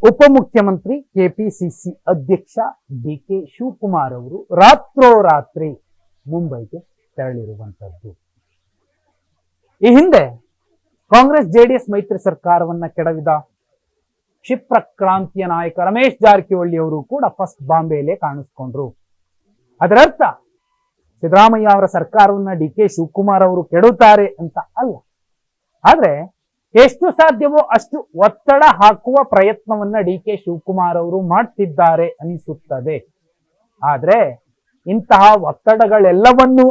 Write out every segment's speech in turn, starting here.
ಉಪಮುಖ್ಯಮಂತ್ರಿ ಕೆಪಿಸಿಸಿ ಅಧ್ಯಕ್ಷ D K Shivakumar ಅವರು ರಾತ್ರೋರಾತ್ರಿ ಮುಂಬೈಗೆ ತೆರಳಿರುವಂತದ್ದು. ಈ ಹಿಂದೆ ಕಾಂಗ್ರೆಸ್ ಜೆಡಿಎಸ್ ಮೈತ್ರಿ ಸರ್ಕಾರವನ್ನ ಕೆಡವಿದ ಕ್ಷಿಪ್ರ ಕ್ರಾಂತಿಯ ನಾಯಕ ರಮೇಶ್ ಜಾರಕಿಹೊಳಿ ಅವರು ಕೂಡ ಫಸ್ಟ್ ಬಾಂಬೆಯಲ್ಲೇ ಕಾಣಿಸ್ಕೊಂಡ್ರು. ಅದರರ್ಥ ಸಿದ್ದರಾಮಯ್ಯ ಅವರ ಸರ್ಕಾರವನ್ನ ಡಿ ಕೆ ಶಿವಕುಮಾರ್ ಅವರು ಕೆಡುತ್ತಾರೆ ಅಂತ ಅಲ್ಲ. ಆದ್ರೆ ಎಷ್ಟು ಸಾಧ್ಯವೋ ಅಷ್ಟು ಒತ್ತಡ ಹಾಕುವ ಪ್ರಯತ್ನವನ್ನ ಡಿ ಕೆ ಶಿವಕುಮಾರ್ ಅವರು ಮಾಡ್ತಿದ್ದಾರೆ ಅನಿಸುತ್ತದೆ. ಆದ್ರೆ ಇಂತಹ ಒತ್ತಡಗಳೆಲ್ಲವನ್ನೂ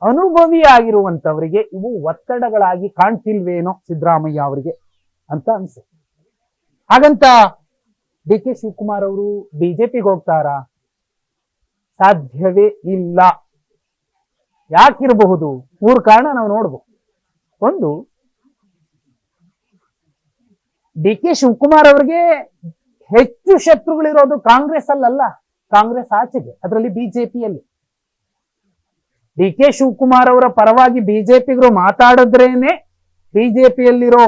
ಅನುಭವಿಯಾಗಿರುವಂತವರಿಗೆ ಇವು ಒತ್ತಡಗಳಾಗಿ ಕಾಣ್ತಿಲ್ವೇನೋ ಸಿದ್ದರಾಮಯ್ಯ ಅವರಿಗೆ ಅಂತ ಅನ್ಸುತ್ತೆ. ಹಾಗಂತ ಡಿ ಕೆ ಶಿವಕುಮಾರ್ ಅವರು ಬಿಜೆಪಿಗೆ ಹೋಗ್ತಾರಾ? ಸಾಧ್ಯವೇ ಇಲ್ಲ. ಯಾಕಿರಬಹುದು? 3 ಕಾರಣ ನಾವು ನೋಡ್ಬೋದು. ಒಂದು, ಡಿ ಕೆ ಶಿವಕುಮಾರ್ ಅವರಿಗೆ ಹೆಚ್ಚು ಶತ್ರುಗಳಿರೋದು ಕಾಂಗ್ರೆಸ್ ಅಲ್ಲಲ್ಲ, ಕಾಂಗ್ರೆಸ್ ಆಚೆಗೆ, ಅದರಲ್ಲಿ ಬಿಜೆಪಿಯಲ್ಲಿ. ಡಿ ಕೆ ಶಿವಕುಮಾರ್ ಅವರ ಪರವಾಗಿ ಬಿಜೆಪಿಗರು ಮಾತಾಡಿದ್ರೇನೆ ಬಿಜೆಪಿಯಲ್ಲಿರೋ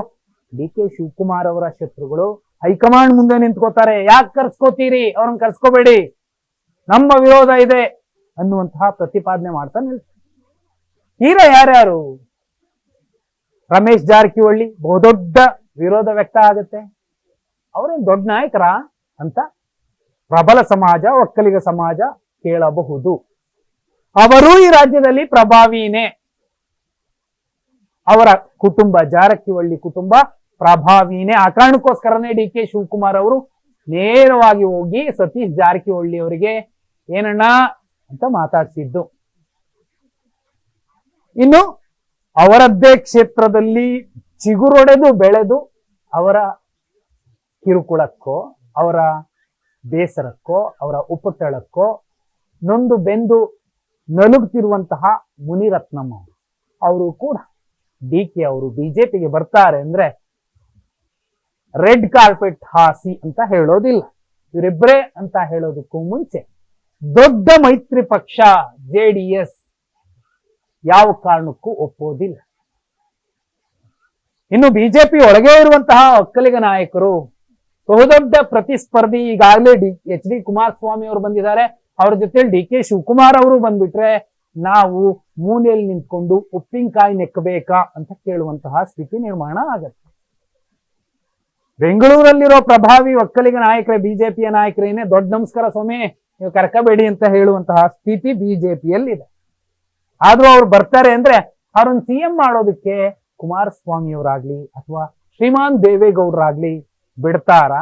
ಡಿ ಕೆ ಶಿವಕುಮಾರ್ ಅವರ ಶತ್ರುಗಳು ಹೈಕಮಾಂಡ್ ಮುಂದೆ ನಿಂತ್ಕೋತಾರೆ. ಯಾಕೆ ಕರ್ಸ್ಕೋತೀರಿ, ಅವ್ರನ್ನ ಕರ್ಸ್ಕೋಬೇಡಿ, ನಮ್ಮ ವಿರೋಧ ಇದೆ ಅನ್ನುವಂತಹ ಪ್ರತಿಪಾದನೆ ಮಾಡ್ತಾ ನಿಲ್ತಾರೆ. ಈಗ ಯಾರ್ಯಾರು? ರಮೇಶ್ ಜಾರಕಿಹೊಳಿ ಬಹುದೊಡ್ಡ ವಿರೋಧ ವ್ಯಕ್ತ ಆಗುತ್ತೆ. ಅವರೇನು ದೊಡ್ಡ ನಾಯಕರ ಅಂತ ಪ್ರಬಲ ಸಮಾಜ, ಒಕ್ಕಲಿಗ ಸಮಾಜ ಕೇಳಬಹುದು. ಅವರೂ ಈ ರಾಜ್ಯದಲ್ಲಿ ಪ್ರಭಾವಿನೇ. ಅವರ ಕುಟುಂಬ, ಜಾರಕಿಹೊಳಿ ಕುಟುಂಬ ಪ್ರಭಾವಿನೇ. ಆ ಕಾರಣಕ್ಕೋಸ್ಕರನೇ ಡಿ ಕೆ ಶಿವಕುಮಾರ್ ಅವರು ನೇರವಾಗಿ ಹೋಗಿ ಸತೀಶ್ ಜಾರಕಿಹೊಳಿ ಅವರಿಗೆ ಏನಣ್ಣ ಅಂತ ಮಾತಾಡ್ಸಿದ್ದು. ಇನ್ನು ಅವರದ್ದೇ ಕ್ಷೇತ್ರದಲ್ಲಿ ಚಿಗುರೊಡೆದು ಬೆಳೆದು ಅವರ ಕಿರುಕುಳಕ್ಕೋ, ಅವರ ಬೇಸರಕ್ಕೋ, ಅವರ ಉಪಟಳಕ್ಕೋ ನೊಂದು ಬೆಂದು ನಲುಗುತ್ತಿರುವಂತಹ ಮುನಿರತ್ನಂ ಅವರು ಕೂಡ ಡಿ ಕೆ ಅವರು ಬಿಜೆಪಿಗೆ ಬರ್ತಾರೆ ಅಂದ್ರೆ ರೆಡ್ ಕಾರ್ಪೆಟ್ ಹಾಸಿ ಅಂತ ಹೇಳೋದಿಲ್ಲ. ಇವರಿಬ್ಬರೇ ಅಂತ ಹೇಳೋದಕ್ಕೂ ಮುಂಚೆ ದೊಡ್ಡ ಮೈತ್ರಿ ಪಕ್ಷ ಜೆಡಿಎಸ್ ಯಾವ ಕಾರಣಕ್ಕೂ ಒಪ್ಪೋದಿಲ್ಲ. ಇನ್ನು ಬಿಜೆಪಿ ಒಳಗೆ ಇರುವಂತಹ ಒಕ್ಕಲಿಗ ನಾಯಕರು ಬಹುದೊಡ್ಡ ಪ್ರತಿಸ್ಪರ್ಧಿ. ಈಗಾಗಲೇ ಎಚ್ ಡಿ ಕುಮಾರಸ್ವಾಮಿ ಅವರು ಬಂದಿದ್ದಾರೆ. ಅವ್ರ ಜೊತೆ ಡಿ ಕೆ ಶಿವಕುಮಾರ್ ಅವರು ಬಂದ್ಬಿಟ್ರೆ ನಾವು ಮೂಲೆಯಲ್ಲಿ ನಿಂತ್ಕೊಂಡು ಉಪ್ಪಿನಕಾಯಿ ನೆಕ್ಕಬೇಕಾ ಅಂತ ಕೇಳುವಂತಹ ಸ್ಥಿತಿ ನಿರ್ಮಾಣ ಆಗತ್ತೆ. ಬೆಂಗಳೂರಲ್ಲಿರೋ ಪ್ರಭಾವಿ ಒಕ್ಕಲಿಗ ನಾಯಕರೇ, ಬಿಜೆಪಿಯ ನಾಯಕರೇನೆ ದೊಡ್ಡ ನಮಸ್ಕಾರ ಸ್ವಾಮಿ, ನೀವು ಕರ್ಕಬೇಡಿ ಅಂತ ಹೇಳುವಂತಹ ಸ್ಥಿತಿ ಬಿಜೆಪಿಯಲ್ಲಿದೆ. ಆದ್ರೂ ಅವ್ರು ಬರ್ತಾರೆ ಅಂದ್ರೆ ಅವ್ರನ್ನ ಸಿಎಂ ಮಾಡೋದಕ್ಕೆ ಕುಮಾರಸ್ವಾಮಿ ಅವರಾಗ್ಲಿ ಅಥವಾ ಶ್ರೀಮಾನ್ ದೇವೇಗೌಡರಾಗ್ಲಿ ಬಿಡ್ತಾರ?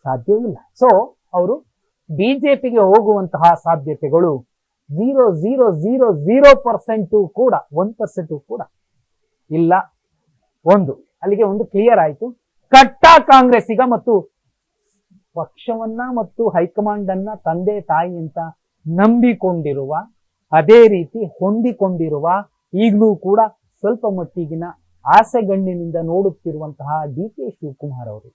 ಸಾಧ್ಯವಿಲ್ಲ. ಸೊ ಅವರು ಬಿಜೆಪಿಗೆ ಹೋಗುವಂತಹ ಸಾಧ್ಯತೆಗಳು 0.000% ಕೂಡ 1% ಕೂಡ ಇಲ್ಲ. ಅಲ್ಲಿಗೆ ಒಂದು ಕ್ಲಿಯರ್ ಆಯ್ತು. ಕಟ್ಟ ಕಾಂಗ್ರೆಸ್ಸಿಗ ಮತ್ತು ಪಕ್ಷವನ್ನ ಮತ್ತು ಹೈಕಮಾಂಡ್ ಅನ್ನ ತಂದೆ ತಾಯಿ ಅಂತ ನಂಬಿಕೊಂಡಿರುವ, ಅದೇ ರೀತಿ ಹೊಂದಿಕೊಂಡಿರುವ, ಈಗಲೂ ಕೂಡ ಸ್ವಲ್ಪ ಮಟ್ಟಿಗಿನ ಆಸೆಗಣ್ಣಿನಿಂದ ನೋಡುತ್ತಿರುವಂತಹ ಡಿ ಕೆ ಶಿವಕುಮಾರ್ ಅವರು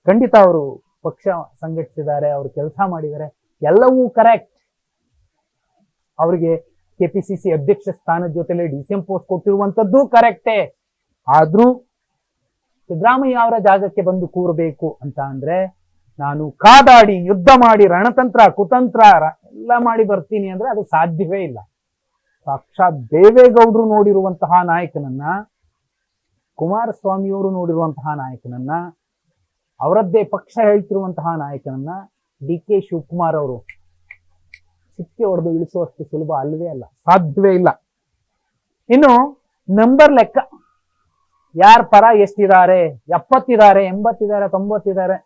ಖಂಡಿತ ಅವರು ಪಕ್ಷ ಸಂಘಟಿಸಿದ್ದಾರೆ, ಅವರು ಕೆಲಸ ಮಾಡಿದ್ದಾರೆ, ಎಲ್ಲವೂ ಕರೆಕ್ಟ್. ಅವರಿಗೆ ಕೆಪಿಸಿಸಿ ಅಧ್ಯಕ್ಷ ಸ್ಥಾನದ ಜೊತೆಲೆ ಡಿಸಿಎಂ ಪೋಸ್ಟ್ ಕೊಟ್ಟಿರುವಂತದ್ದು ಕರೆಕ್ಟೇ. ಆದ್ರೂ ಸಿದ್ದರಾಮಯ್ಯ ಅವರ ಜಾಗಕ್ಕೆ ಬಂದು ಕೂರಬೇಕು ಅಂತ ಅಂದ್ರೆ ನಾನು ಕಾದಾಡಿ ಯುದ್ಧ ಮಾಡಿ ರಣತಂತ್ರ ಕುತಂತ್ರ ಎಲ್ಲ ಮಾಡಿ ಬರ್ತೀನಿ ಅಂದ್ರೆ ಅದು ಸಾಧ್ಯವೇ ಇಲ್ಲ. ಸಾಕ್ಷಾತ್ ದೇವೇಗೌಡರು ನೋಡಿರುವಂತಹ ನಾಯಕನನ್ನ, ಕುಮಾರಸ್ವಾಮಿಯವರು ನೋಡಿರುವಂತಹ ನಾಯಕನನ್ನ, ಅವರದ್ದೇ ಪಕ್ಷ ಹೇಳ್ತಿರುವಂತಹ ನಾಯಕನನ್ನ ಡಿ ಕೆ ಶಿವಕುಮಾರ್ ಅವರು ಸಿಕ್ಕಿ ಹೊಡೆದು ಇಳಿಸುವಷ್ಟು ಸುಲಭ ಅಲ್ವೇ ಅಲ್ಲ, ಸಾಧ್ಯವೇ ಇಲ್ಲ. ಇನ್ನು ನಂಬರ್ ಲೆಕ್ಕ, ಯಾರ ಪರ ಎಷ್ಟಿದ್ದಾರೆ, 70 ಇದ್ದಾರೆ, 80 ಇದ್ದಾರೆ, 90 ಇದ್ದಾರೆ,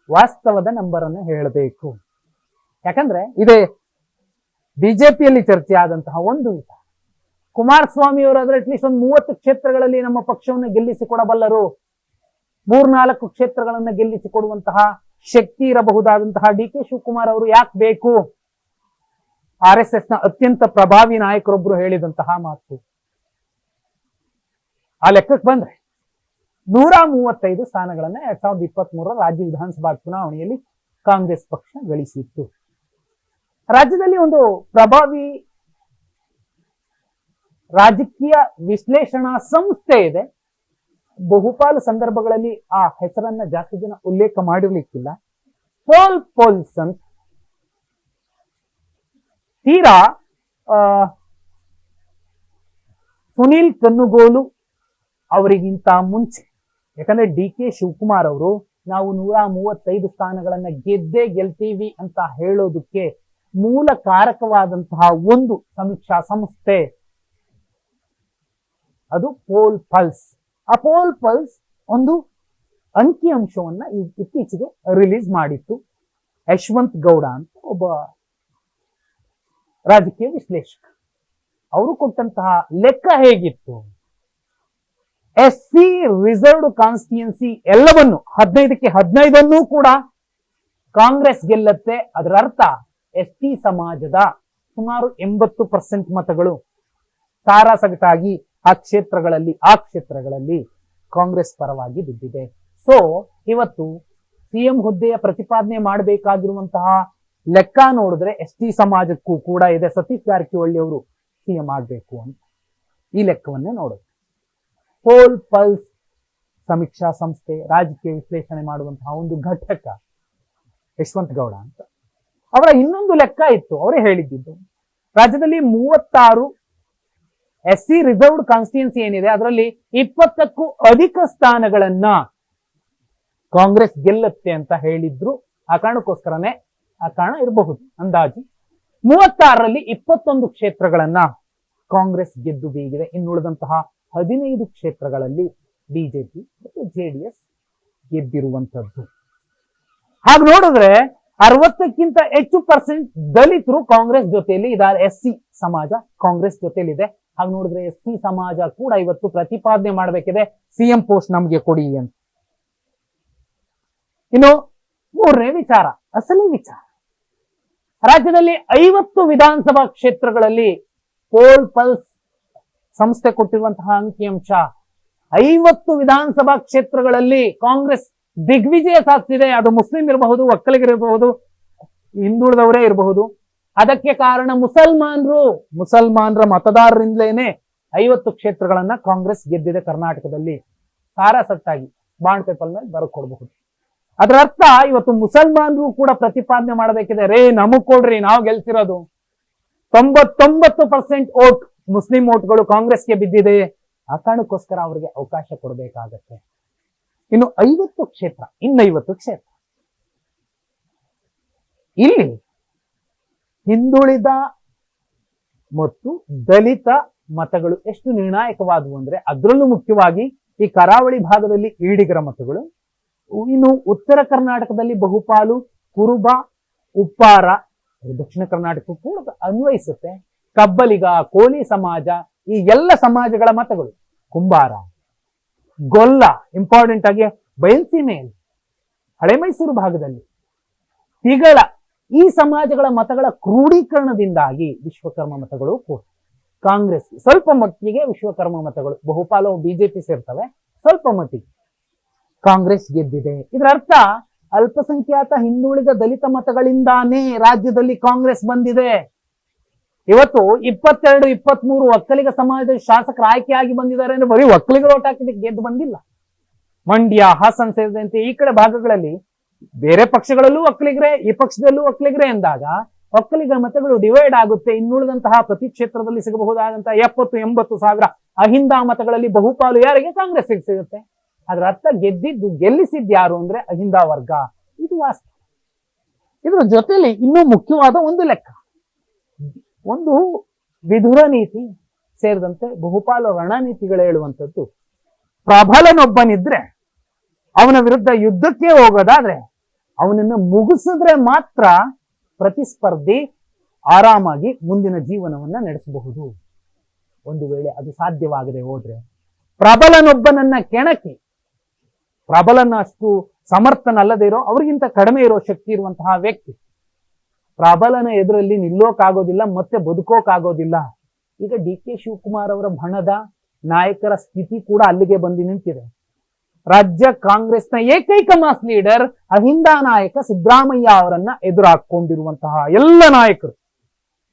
ವಾಸ್ತವದ ನಂಬರ್ ಅನ್ನು ಹೇಳಬೇಕು. ಯಾಕಂದ್ರೆ ಇದೇ ಬಿಜೆಪಿಯಲ್ಲಿ ಚರ್ಚೆ ಆದಂತಹ ಒಂದು ವಿಚಾರ. ಕುಮಾರಸ್ವಾಮಿ ಅವರಾದ್ರೆ ಅಟ್ಲೀಸ್ಟ್ ಒಂದು 30 ಕ್ಷೇತ್ರಗಳಲ್ಲಿ ನಮ್ಮ ಪಕ್ಷವನ್ನು ಗೆಲ್ಲಿಸಿಕೊಡಬಲ್ಲರು, 3-4 ಕ್ಷೇತ್ರಗಳನ್ನ ಗೆಲ್ಲಿಸಿಕೊಡುವಂತಹ ಶಕ್ತಿ ಇರಬಹುದಾದಂತಹ ಡಿ ಕೆ ಶಿವಕುಮಾರ್ ಅವರು ಯಾಕೆ ಬೇಕು? RSS ನ ಅತ್ಯಂತ ಪ್ರಭಾವಿ ನಾಯಕರೊಬ್ಬರು ಹೇಳಿದಂತಹ ಮಾತು. ಆ ಲೆಕ್ಕಕ್ಕೆ ಬಂದ್ರೆ 135 ಸ್ಥಾನಗಳನ್ನ 2023 ರಾಜ್ಯ ವಿಧಾನಸಭಾ ಚುನಾವಣೆಯಲ್ಲಿ ಕಾಂಗ್ರೆಸ್ ಪಕ್ಷ ಗಳಿಸಿತ್ತು. ರಾಜ್ಯದಲ್ಲಿ ಒಂದು ಪ್ರಭಾವಿ ರಾಜಕೀಯ ವಿಶ್ಲೇಷಣಾ ಸಂಸ್ಥೆ ಇದೆ, ಬಹುಪಾಲು ಸಂದರ್ಭಗಳಲ್ಲಿ ಆ ಹೆಸರನ್ನ ಜಾಸ್ತಿ ಜನ ಉಲ್ಲೇಖ ಮಾಡಿರ್ಲಿಕ್ಕಿಲ್ಲ. ಪೋಲ್ ಪೋಲ್ಸನ್ ತೀರಾ ಸುನೀಲ್ ಕನ್ನುಗೋಲು ಅವರಿಗಿಂತ ಮುಂಚೆ, ಯಾಕಂದ್ರೆ ಡಿ ಕೆ ಶಿವಕುಮಾರ್ ಅವರು ನಾವು 135 ಸ್ಥಾನಗಳನ್ನ ಗೆದ್ದೇ ಗೆಲ್ತೀವಿ ಅಂತ ಹೇಳೋದಕ್ಕೆ ಮೂಲ ಕಾರಕವಾದಂತಹ ಒಂದು ಸಮೀಕ್ಷಾ ಸಂಸ್ಥೆ ಅದು ಪೋಲ್ ಪಲ್ಸ್. ಆ ಪೋಲ್ ಪಲ್ಸ್ ಒಂದು ಅಂಕಿ ಅಂಶವನ್ನ ಇತ್ತೀಚೆಗೆ ರಿಲೀಸ್ ಮಾಡಿತ್ತು. ಯಶವಂತ್ ಗೌಡ ಅಂತ ಒಬ್ಬ ರಾಜಕೀಯ ವಿಶ್ಲೇಷಕ, ಅವರು ಕೊಟ್ಟಂತಹ ಲೆಕ್ಕ ಹೇಗಿತ್ತು, SC ರಿಸರ್ವ್ಡ್ ಕಾನ್ಸ್ಟಿಟ್ಯೂನ್ಸಿ ಎಲ್ಲವನ್ನು 15ಕ್ಕೆ 15 ಕೂಡ ಕಾಂಗ್ರೆಸ್ ಗೆಲ್ಲತ್ತೆ. ಅದರ ಅರ್ಥ ST ಸಮಾಜದ ಸುಮಾರು 80% ಮತಗಳು ಸಾರಾಸಗಟಾಗಿ ಆ ಕ್ಷೇತ್ರಗಳಲ್ಲಿ ಕಾಂಗ್ರೆಸ್ ಪರವಾಗಿ ಬಿದ್ದಿದೆ. ಸೊ ಇವತ್ತು ಸಿಎಂ ಹುದ್ದೆಯ ಪ್ರತಿಪಾದನೆ ಮಾಡಬೇಕಾಗಿರುವಂತಹ ಲೆಕ್ಕ ನೋಡಿದ್ರೆ ST ಸಮಾಜಕ್ಕೂ ಕೂಡ ಇದೆ, ಸತೀಶ್ ಜಾರಕಿಹೊಳಿ ಅವರು ಸಿಎಂ ಆಗ್ಬೇಕು ಅಂತ. ಈ ಲೆಕ್ಕವನ್ನೇ ನೋಡೋದು. ಪೋಲ್ ಪಲ್ಸ್ ಸಮೀಕ್ಷಾ ಸಂಸ್ಥೆ, ರಾಜಕೀಯ ವಿಶ್ಲೇಷಣೆ ಮಾಡುವಂತಹ ಒಂದು ಘಟಕ ಯಶವಂತ್ ಗೌಡ ಅಂತ. ಅವರ ಇನ್ನೊಂದು ಲೆಕ್ಕ ಇತ್ತು, ಅವರೇ ಹೇಳಿದ್ದು ರಾಜ್ಯದಲ್ಲಿ 36 SC ರಿಸರ್ವ್ಡ್ ಕಾನ್ಸ್ಟಿಟ್ಯೂನ್ಸಿ ಏನಿದೆ ಅದರಲ್ಲಿ 20ಕ್ಕೂ ಅಧಿಕ ಸ್ಥಾನಗಳನ್ನ ಕಾಂಗ್ರೆಸ್ ಗೆಲ್ಲುತ್ತೆ ಅಂತ ಹೇಳಿದ್ರು. ಆ ಕಾರಣಕ್ಕೋಸ್ಕರನೇ ಆ ಕಾರಣ ಇರಬಹುದು. ಅಂದಾಜು 36ರಲ್ಲಿ 21 ಕ್ಷೇತ್ರಗಳನ್ನ ಕಾಂಗ್ರೆಸ್ ಗೆದ್ದು ಬೀಗಿದೆ. ಇನ್ನುಳಿದಂತಹ 15 ಕ್ಷೇತ್ರಗಳಲ್ಲಿ ಬಿಜೆಪಿ ಮತ್ತು JDS ಗೆದ್ದಿರುವಂತದ್ದು. ಹಾಗೆ ನೋಡಿದ್ರೆ 60ಕ್ಕಿಂತ ಹೆಚ್ಚು % ದಲಿತರು ಕಾಂಗ್ರೆಸ್ ಜೊತೆಯಲ್ಲಿ ಇದ್ದಾರೆ. SC ಸಮಾಜ ಕಾಂಗ್ರೆಸ್ ಜೊತೆಯಲ್ಲಿದೆ. ಹಾಗೆ ನೋಡಿದ್ರೆ SC ಸಮಾಜ ಕೂಡ ಇವತ್ತು ಪ್ರತಿಪಾದನೆ ಮಾಡಬೇಕಿದೆ, ಸಿಎಂ ಪೋಸ್ಟ್ ನಮ್ಗೆ ಕೊಡಿ ಅಂತ. ಇನ್ನು ಮೂರನೇ ವಿಚಾರ, ಅಸಲಿ ವಿಚಾರ, ರಾಜ್ಯದಲ್ಲಿ 50 ವಿಧಾನಸಭಾ ಕ್ಷೇತ್ರಗಳಲ್ಲಿ ಪೋಲ್ ಪಲ್ಸ್ ಸಂಸ್ಥೆ ಕೊಟ್ಟಿರುವಂತಹ ಅಂಕಿಅಂಶ, 50 ವಿಧಾನಸಭಾ ಕ್ಷೇತ್ರಗಳಲ್ಲಿ ಕಾಂಗ್ರೆಸ್ ದಿಗ್ವಿಜಯ ಸಾಧಿಸಿದೆ. ಅದು ಮುಸ್ಲಿಂ ಇರಬಹುದು, ಒಕ್ಕಲಿಗರಿರಬಹುದು, ಹಿಂದುಳಿದವರೇ ಇರಬಹುದು. ಅದಕ್ಕೆ ಕಾರಣ ಮುಸಲ್ಮಾನರ ಮತದಾರರಿಂದಲೇನೆ 50 ಕ್ಷೇತ್ರಗಳನ್ನ ಕಾಂಗ್ರೆಸ್ ಗೆದ್ದಿದೆ ಕರ್ನಾಟಕದಲ್ಲಿ. ಸಾರಾಸಟ್ಟಾಗಿ ಬಾಂಡ್ ಪೇಪರ್ ಮೇಲೆ ಬರ್ಕೊಡ್ಬಹುದು. ಅದರ ಅರ್ಥ ಇವತ್ತು ಮುಸಲ್ಮಾನರು ಕೂಡ ಪ್ರತಿಪಾದನೆ ಮಾಡಬೇಕಿದೆ, ರೇ ನಮಗ್ ಕೊಡ್ರಿ, ನಾವು ಗೆಲ್ಸಿರೋದು. 99% ಓಟ್ ಮುಸ್ಲಿಂ ಓಟ್ಗಳು ಕಾಂಗ್ರೆಸ್ಗೆ ಬಿದ್ದಿದೆ. ಆ ಕಾರಣಕ್ಕೋಸ್ಕರ ಅವರಿಗೆ ಅವಕಾಶ ಕೊಡಬೇಕಾಗತ್ತೆ. ಇನ್ನು 50 ಕ್ಷೇತ್ರ, ಇನ್ನು 50 ಕ್ಷೇತ್ರ ಇಲ್ಲಿ ಹಿಂದುಳಿದ ಮತ್ತು ದಲಿತ ಮತಗಳು ಎಷ್ಟು ನಿರ್ಣಾಯಕವಾದವು ಅಂದ್ರೆ, ಅದರಲ್ಲೂ ಮುಖ್ಯವಾಗಿ ಈ ಕರಾವಳಿ ಭಾಗದಲ್ಲಿ ಈಡಿಗರ ಮತಗಳು, ಇನ್ನು ಉತ್ತರ ಕರ್ನಾಟಕದಲ್ಲಿ ಬಹುಪಾಲು ಕುರುಬ, ಉಪ್ಪಾರ, ದಕ್ಷಿಣ ಕರ್ನಾಟಕ ಕೂಡ ಅನ್ವಯಿಸುತ್ತೆ, ಕಬ್ಬಲಿಗ, ಕೋಲಿ ಸಮಾಜ, ಈ ಎಲ್ಲ ಸಮಾಜಗಳ ಮತಗಳು, ಕುಂಬಾರ, ಗೊಲ್ಲ, ಇಂಪಾರ್ಟೆಂಟ್ ಆಗಿ ಬಯಲ್ಸೀಮೆಯಲ್ಲಿ, ಹಳೆ ಮೈಸೂರು ಭಾಗದಲ್ಲಿ ತಿಗಳ, ಈ ಸಮಾಜಗಳ ಮತಗಳ ಕ್ರೋಢೀಕರಣದಿಂದಾಗಿ ವಿಶ್ವಕರ್ಮ ಮತಗಳು ಕೂಡ ಕಾಂಗ್ರೆಸ್, ಸ್ವಲ್ಪ ಮಟ್ಟಿಗೆ ವಿಶ್ವಕರ್ಮ ಮತಗಳು ಬಹುಪಾಲು ಬಿಜೆಪಿ ಸೇರ್ತವೆ, ಸ್ವಲ್ಪ ಮಟ್ಟಿಗೆ ಕಾಂಗ್ರೆಸ್ ಗೆದ್ದಿದೆ. ಇದರ ಅರ್ಥ ಅಲ್ಪಸಂಖ್ಯಾತ ಹಿಂದುಳಿದ ದಲಿತ ಮತಗಳಿಂದಾನೇ ರಾಜ್ಯದಲ್ಲಿ ಕಾಂಗ್ರೆಸ್ ಬಂದಿದೆ. ಇವತ್ತು 22, 23 ಒಕ್ಕಲಿಗ ಸಮಾಜದ ಶಾಸಕರು ಆಯ್ಕೆಯಾಗಿ ಬಂದಿದ್ದಾರೆ ಅಂದ್ರೆ ಬರೀ ಒಕ್ಕಲಿಗರು ಓಟ್ ಹಾಕಿದ್ದಕ್ಕೆ ಗೆದ್ದು ಬಂದಿಲ್ಲ. ಮಂಡ್ಯ, ಹಾಸನ ಸೇರಿದಂತೆ ಈ ಕಡೆ ಭಾಗಗಳಲ್ಲಿ ಬೇರೆ ಪಕ್ಷಗಳಲ್ಲೂ ಒಕ್ಕಲಿಗರೇ, ಈ ಪಕ್ಷದಲ್ಲೂ ಒಕ್ಕಲಿಗರೇ ಎಂದಾಗ ಒಕ್ಕಲಿಗ ಮತಗಳು ಡಿವೈಡ್ ಆಗುತ್ತೆ. ಇನ್ನುಳಿದಂತಹ ಪ್ರತಿ ಕ್ಷೇತ್ರದಲ್ಲಿ ಸಿಗಬಹುದಾದಂತಹ 70-80 ಸಾವಿರ ಅಹಿಂದ ಮತಗಳಲ್ಲಿ ಬಹುಪಾಲು ಯಾರಿಗೆ? ಕಾಂಗ್ರೆಸ್ ಸಿಗುತ್ತೆ. ಅದರ ಅರ್ಥ ಗೆಲ್ಲಿಸಿದ್ ಯಾರು ಅಂದ್ರೆ ಅಹಿಂದ ವರ್ಗ. ಇದು ವಾಸ್ತವ. ಇದರ ಜೊತೆಲಿ ಇನ್ನೂ ಮುಖ್ಯವಾದ ಒಂದು ಲೆಕ್ಕ, ಒಂದು ವಿಧುರ ನೀತಿ ಸೇರಿದಂತೆ ಬಹುಪಾಲು ರಣನೀತಿಗಳು ಹೇಳುವಂಥದ್ದು, ಪ್ರಬಲನೊಬ್ಬನಿದ್ರೆ ಅವನ ವಿರುದ್ಧ ಯುದ್ಧಕ್ಕೆ ಹೋಗೋದಾದ್ರೆ ಅವನನ್ನ ಮುಗಿಸಿದ್ರೆ ಮಾತ್ರ ಪ್ರತಿಸ್ಪರ್ಧಿ ಆರಾಮಾಗಿ ಮುಂದಿನ ಜೀವನವನ್ನ ನಡೆಸಬಹುದು. ಒಂದು ವೇಳೆ ಅದು ಸಾಧ್ಯವಾಗದೆ ಹೋದ್ರೆ ಪ್ರಬಲನೊಬ್ಬನನ್ನ ಕೆಣಕಿ, ಪ್ರಬಲನ ಅಷ್ಟು ಸಮರ್ಥನಲ್ಲದೆ ಇರೋ, ಅವ್ರಿಗಿಂತ ಕಡಿಮೆ ಇರೋ ಶಕ್ತಿ ಇರುವಂತಹ ವ್ಯಕ್ತಿ ಪ್ರಬಲನ ಎದುರಲ್ಲಿ ನಿಲ್ಲೋಕಾಗೋದಿಲ್ಲ, ಮತ್ತೆ ಬದುಕೋಕಾಗೋದಿಲ್ಲ. ಈಗ DK ಶಿವಕುಮಾರ್ ಅವರ ಬಣದ ನಾಯಕರ ಸ್ಥಿತಿ ಕೂಡ ಅಲ್ಲಿಗೆ ಬಂದು ನಿಂತಿದೆ. ರಾಜ್ಯ ಕಾಂಗ್ರೆಸ್ನ ಏಕೈಕ ಮಾಸ್ ಲೀಡರ್ ಅಹಿಂದ ನಾಯಕ ಸಿದ್ದರಾಮಯ್ಯ ಅವರನ್ನ ಎದುರು ಹಾಕೊಂಡಿರುವಂತಹ ಎಲ್ಲ ನಾಯಕರು,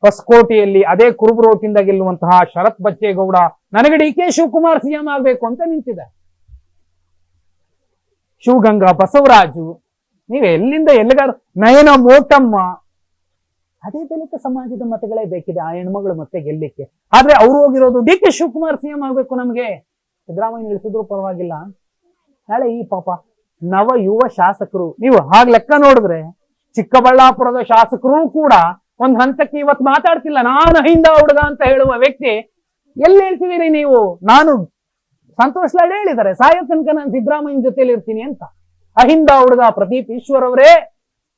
ಹೊಸಕೋಟೆಯಲ್ಲಿ ಅದೇ ಕುರುಬರೋಟಿಂದ ಗೆಲ್ಲುವಂತಹ ಶರತ್ ಬಚ್ಚೇಗೌಡ, ನನಗೆ DK ಶಿವಕುಮಾರ್ ಸಿಎಂ ಆಗ್ಬೇಕು ಅಂತ ನಿಂತಿದೆ. ಶಿವಗಂಗಾ ಬಸವರಾಜು, ನೀವು ಎಲ್ಲಿಂದ ಎಲ್ಲಿಗಾರು ನಯನ ಮೋಟಮ್ಮ, ಅದೇ ದಲಿತ ಸಮಾಜದ ಮತಗಳೇ ಬೇಕಿದೆ ಆ ಹೆಣ್ಮಗಳು ಮತ್ತೆ ಗೆಲ್ಲಿಕ್ಕೆ. ಆದ್ರೆ ಅವ್ರು ಹೋಗಿರೋದು ಡಿ ಕೆ ಶಿವಕುಮಾರ್ ಸಿಎಂ ಆಗ್ಬೇಕು, ನಮ್ಗೆ ಸಿದ್ದರಾಮಯ್ಯ ಇಳಿಸಿದ್ರು ಪರವಾಗಿಲ್ಲ. ನಾಳೆ ಈ ಪಾಪ ನವ ಯುವ ಶಾಸಕರು, ನೀವು ಹಾಗೆ ಲೆಕ್ಕ ನೋಡಿದ್ರೆ ಚಿಕ್ಕಬಳ್ಳಾಪುರದ ಶಾಸಕರು ಕೂಡ ಒಂದ್ ಹಂತಕ್ಕೆ ಇವತ್ತು ಮಾತಾಡ್ತಿಲ್ಲ. ನಾನು ಅಹಿಂದ ಹುಡುಗ ಅಂತ ಹೇಳುವ ವ್ಯಕ್ತಿ ಎಲ್ಲಿ ಹೇಳ್ತಿದ್ದೀರಿ ನೀವು? ನಾನು ಸಂತೋಷ್ ಲಾಡ್ ಹೇಳಿದ್ದಾರೆ ಸಾಯೋ ತನಕ ನಾನು ಸಿದ್ದರಾಮಯ್ಯನ ಜೊತೆಲಿ ಇರ್ತೀನಿ ಅಂತ. ಅಹಿಂದ ಹುಡುಗ ಪ್ರದೀಪ್ ಈಶ್ವರ್ ಅವರೇ,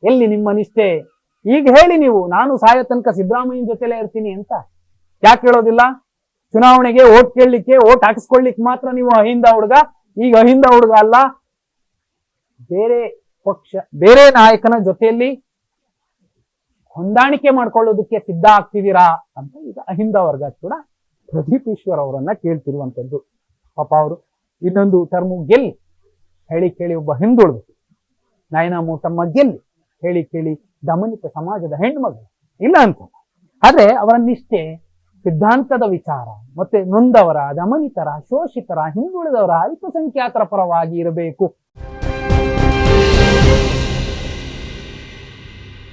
ಎಲ್ಲಿ ನಿಮ್ಮ ನಿಷ್ಠೆ? ಈಗ ಹೇಳಿ ನೀವು, ನಾನು ಸಾಯೋ ತನಕ ಸಿದ್ದರಾಮಯ್ಯನ ಜೊತೆಲೇ ಇರ್ತೀನಿ ಅಂತ. ಯಾಕೆ ಹೇಳೋದಿಲ್ಲ? ಚುನಾವಣೆಗೆ ಓಟ್ ಕೇಳಲಿಕ್ಕೆ, ಓಟ್ ಹಾಕಿಸ್ಕೊಳ್ಲಿಕ್ಕೆ ಮಾತ್ರ ನೀವು ಅಹಿಂದ ಹುಡುಗ. ಈಗ ಅಹಿಂದ ಹುಡುಗ ಅಲ್ಲ, ಬೇರೆ ಪಕ್ಷ ಬೇರೆ ನಾಯಕನ ಜೊತೆಯಲ್ಲಿ ಹೊಂದಾಣಿಕೆ ಮಾಡ್ಕೊಳ್ಳೋದಕ್ಕೆ ಸಿದ್ಧ ಆಗ್ತಿದ್ದೀರಾ ಅಂತ ಈಗ ಅಹಿಂದ ವರ್ಗ ಕೂಡ ಪ್ರದೀಪ್ ಈಶ್ವರ್ ಅವರನ್ನ ಕೇಳ್ತಿರುವಂತದ್ದು. ಪಾಪ ಅವರು ಇನ್ನೊಂದು ಟರ್ಮು ಗೆಲ್ಲಿ ಹೇಳಿ ಕೇಳಿ ಒಬ್ಬ ಹಿಂದುಳಿದು, ನಯನ ಮೋಟಮ್ಮ ಗೆಲ್ಲಿ ಹೇಳಿ ಕೇಳಿ ದಮನಿತ ಸಮಾಜದ ಹೆಣ್ಮಗಳು ಇಲ್ಲ ಅಂತ. ಆದ್ರೆ ಅವರ ನಿಷ್ಠೆ ಸಿದ್ಧಾಂತದ ವಿಚಾರ ಮತ್ತೆ ನೊಂದವರ, ದಮನಿತರ, ಶೋಷಿತರ, ಹಿಂದುಳಿದವರ, ಅಲ್ಪಸಂಖ್ಯಾತರ ಪರವಾಗಿ ಇರಬೇಕು